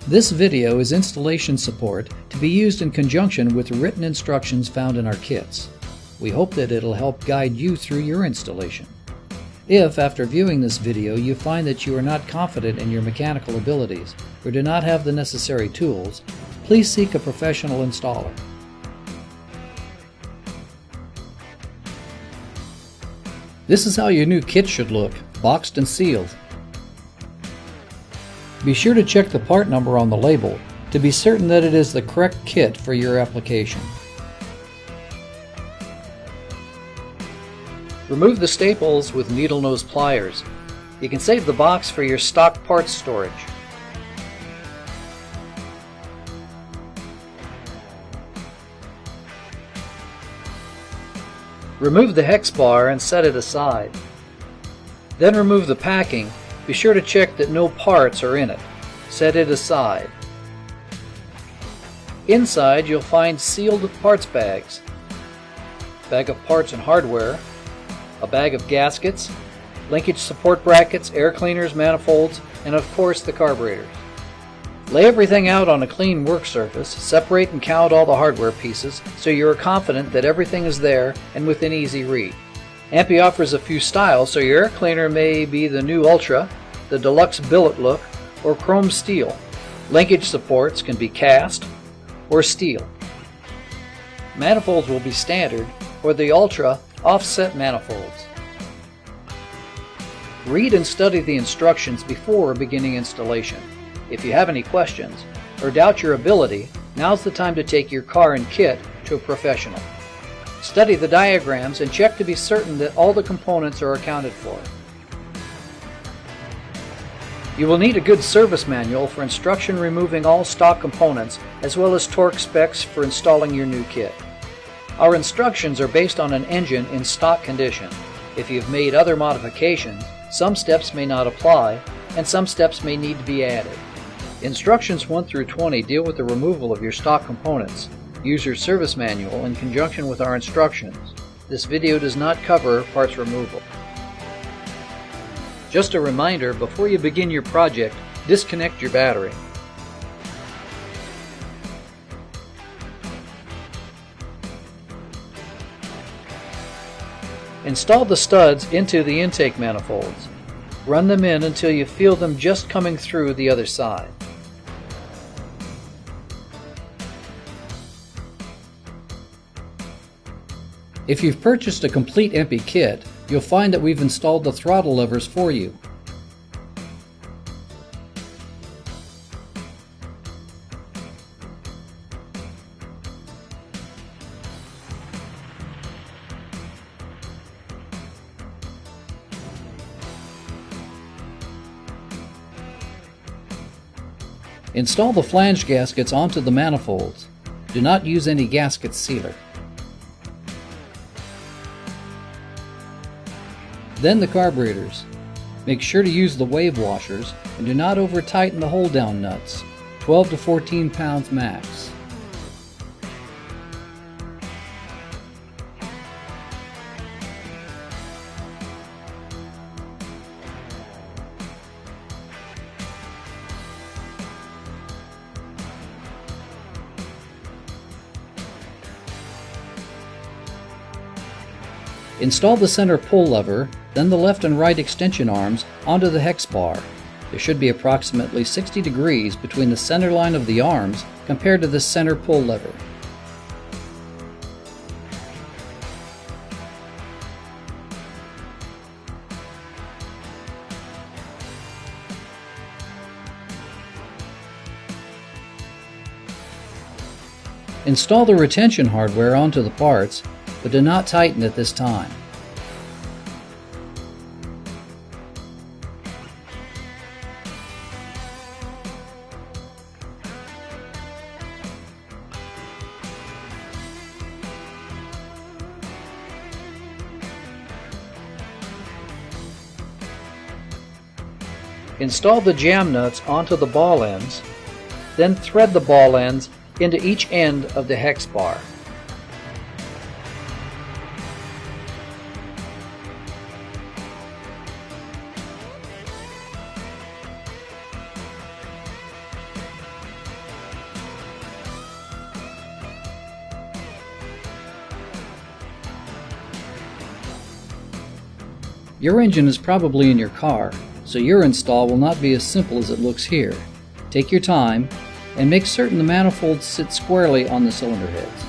This video is installation support to be used in conjunction with written instructions found in our kits. We hope that it'll help guide you through your installation. If, after viewing this video, you find that you are not confident in your mechanical abilities or do not have the necessary tools, please seek a professional installer. This is how your new kit should look, boxed and sealed. Be sure to check the part number on the label to be certain that it is the correct kit for your application. Remove the staples with needle nose pliers. You can save the box for your stock parts storage. Remove the hex bar and set it aside. Then remove the packing. Be sure to check that no parts are in it. Set it aside. Inside you'll find sealed parts bags, bag of parts and hardware, a bag of gaskets, linkage support brackets, air cleaners, manifolds, and of course the carburetors. Lay everything out on a clean work surface, separate and count all the hardware pieces so you are confident that everything is there and within easy read. EMPI offers a few styles, so your air cleaner may be the new Ultra, the Deluxe Billet look, or chrome steel. Linkage supports can be cast or steel. Manifolds will be standard or the Ultra offset manifolds. Read and study the instructions before beginning installation. If you have any questions or doubt your ability, now's the time to take your car and kit to a professional. Study the diagrams and check to be certain that all the components are accounted for. You will need a good service manual for instruction removing all stock components as well as torque specs for installing your new kit. Our instructions are based on an engine in stock condition. If you've made other modifications, some steps may not apply and some steps may need to be added. Instructions 1 through 20 deal with the removal of your stock components. Use your service manual in conjunction with our instructions. This video does not cover parts removal. Just a reminder, before you begin your project, disconnect your battery. Install the studs into the intake manifolds. Run them in until you feel them just coming through the other side. If you've purchased a complete EMPI kit, you'll find that we've installed the throttle levers for you. Install the flange gaskets onto the manifolds. Do not use any gasket sealer. Then the carburetors. Make sure to use the wave washers and do not over tighten the hold down nuts, 12 to 14 pounds max. Install the center pull lever, then the left and right extension arms onto the hex bar. There should be approximately 60 degrees between the center line of the arms compared to the center pull lever. Install the retention hardware onto the parts, but do not tighten at this time. Install the jam nuts onto the ball ends, then thread the ball ends into each end of the hex bar. Your engine is probably in your car, so your install will not be as simple as it looks here. Take your time and make certain the manifolds sit squarely on the cylinder heads.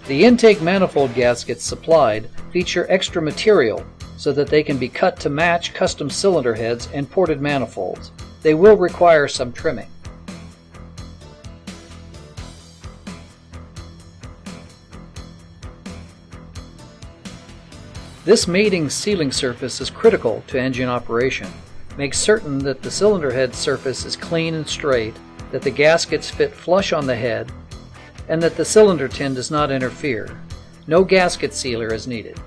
The intake manifold gaskets supplied feature extra material so that they can be cut to match custom cylinder heads and ported manifolds. They will require some trimming. This mating sealing surface is critical to engine operation. Make certain that the cylinder head surface is clean and straight, that the gaskets fit flush on the head, and that the cylinder tin does not interfere. No gasket sealer is needed.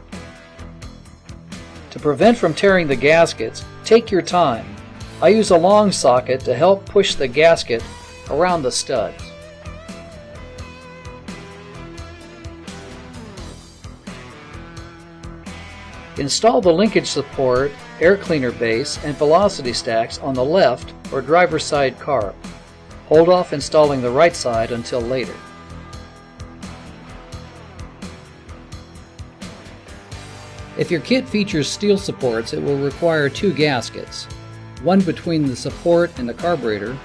To prevent from tearing the gaskets, take your time. I use a long socket to help push the gasket around the studs. Install the linkage support, air cleaner base, and velocity stacks on the left or driver's side carb. Hold off installing the right side until later. If your kit features steel supports, it will require two gaskets, one between the support and the carburetor,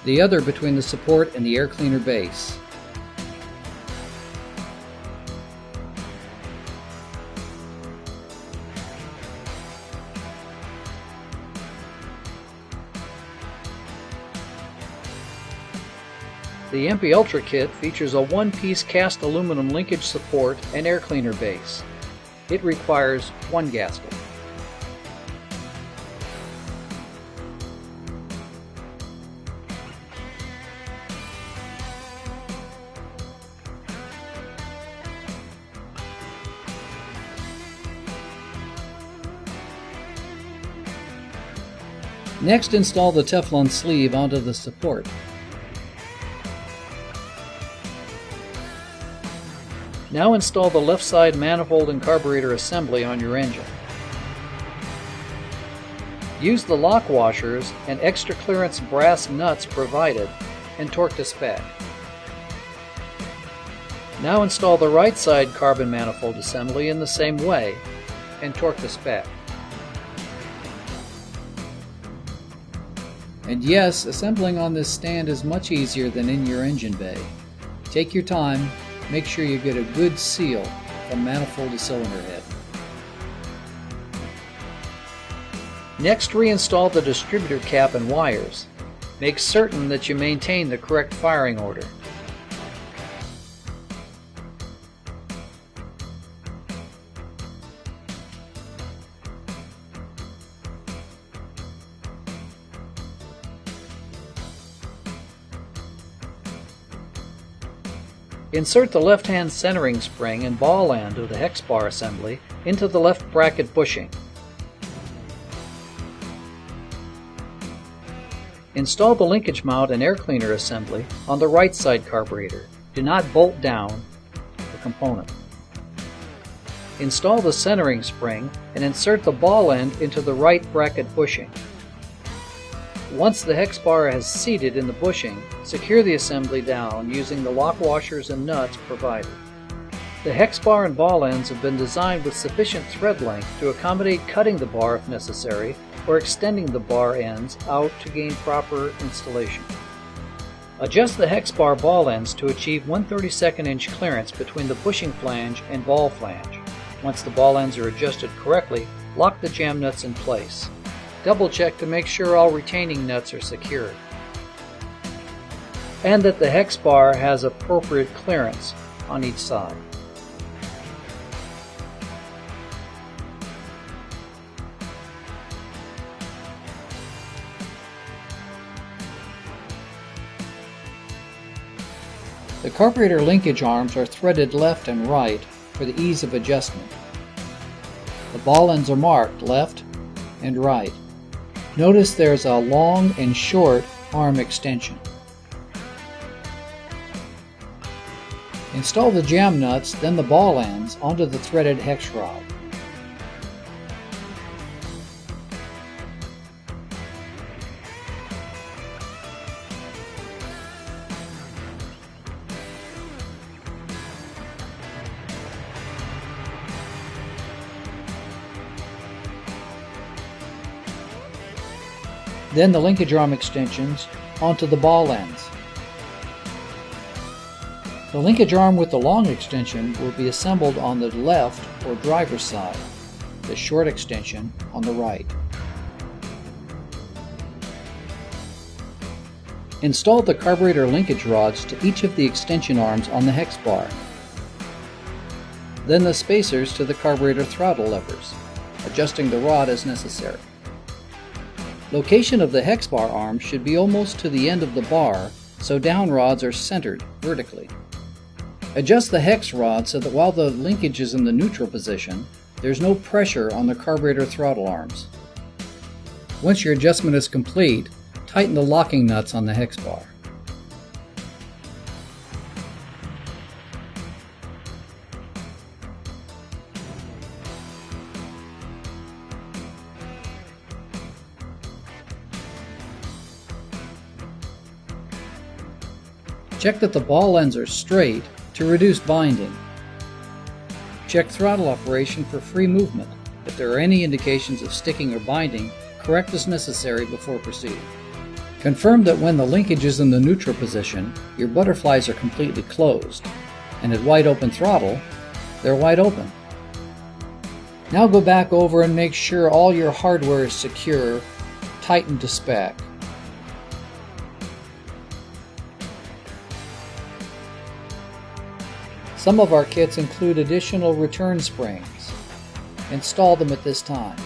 the other between the support and the air cleaner base. The EMPI Ultra kit features a one-piece cast aluminum linkage support and air cleaner base. It requires one gasket. Next, install the Teflon sleeve onto the support. Now install the left side manifold and carburetor assembly on your engine. Use the lock washers and extra clearance brass nuts provided and torque to spec. Now install the right side carbon manifold assembly in the same way and torque to spec. And yes, assembling on this stand is much easier than in your engine bay. Take your time. Make sure you get a good seal from manifold to cylinder head. Next, reinstall the distributor cap and wires. Make certain that you maintain the correct firing order. Insert the left-hand centering spring and ball end of the hex bar assembly into the left bracket bushing. Install the linkage mount and air cleaner assembly on the right side carburetor. Do not bolt down the component. Install the centering spring and insert the ball end into the right bracket bushing. Once the hex bar has seated in the bushing, secure the assembly down using the lock washers and nuts provided. The hex bar and ball ends have been designed with sufficient thread length to accommodate cutting the bar if necessary or extending the bar ends out to gain proper installation. Adjust the hex bar ball ends to achieve 1/32 inch clearance between the bushing flange and ball flange. Once the ball ends are adjusted correctly, lock the jam nuts in place. Double check to make sure all retaining nuts are secured and that the hex bar has appropriate clearance on each side. The carburetor linkage arms are threaded left and right for the ease of adjustment. The ball ends are marked left and right. Notice there's a long and short arm extension. Install the jam nuts, then the ball ends, onto the threaded hex rod. Then the linkage arm extensions onto the ball ends. The linkage arm with the long extension will be assembled on the left or driver's side, the short extension on the right. Install the carburetor linkage rods to each of the extension arms on the hex bar. Then the spacers to the carburetor throttle levers, adjusting the rod as necessary. Location of the hex bar arm should be almost to the end of the bar, so down rods are centered vertically. Adjust the hex rod so that while the linkage is in the neutral position, there's no pressure on the carburetor throttle arms. Once your adjustment is complete, tighten the locking nuts on the hex bar. Check that the ball ends are straight to reduce binding. Check throttle operation for free movement. If there are any indications of sticking or binding, correct as necessary before proceeding. Confirm that when the linkage is in the neutral position, your butterflies are completely closed, and at wide open throttle, they're wide open. Now go back over and make sure all your hardware is secure, tightened to spec. Some of our kits include additional return springs. Install them at this time.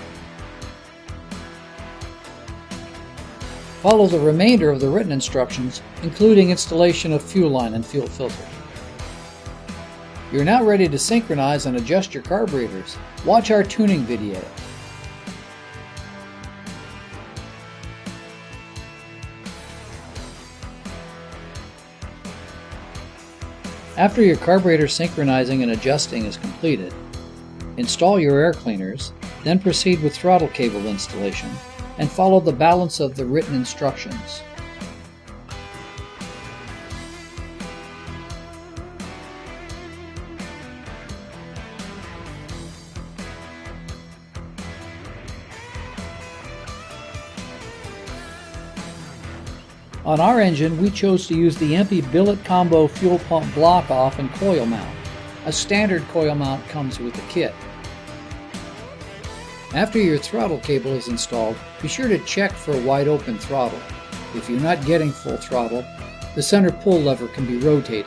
Follow the remainder of the written instructions, including installation of fuel line and fuel filter. You're now ready to synchronize and adjust your carburetors. Watch our tuning video. After your carburetor synchronizing and adjusting is completed, install your air cleaners, then proceed with throttle cable installation, and follow the balance of the written instructions. On our engine, we chose to use the EMPI billet combo fuel pump block off and coil mount. A standard coil mount comes with the kit. After your throttle cable is installed, be sure to check for a wide open throttle. If you're not getting full throttle, the center pull lever can be rotated.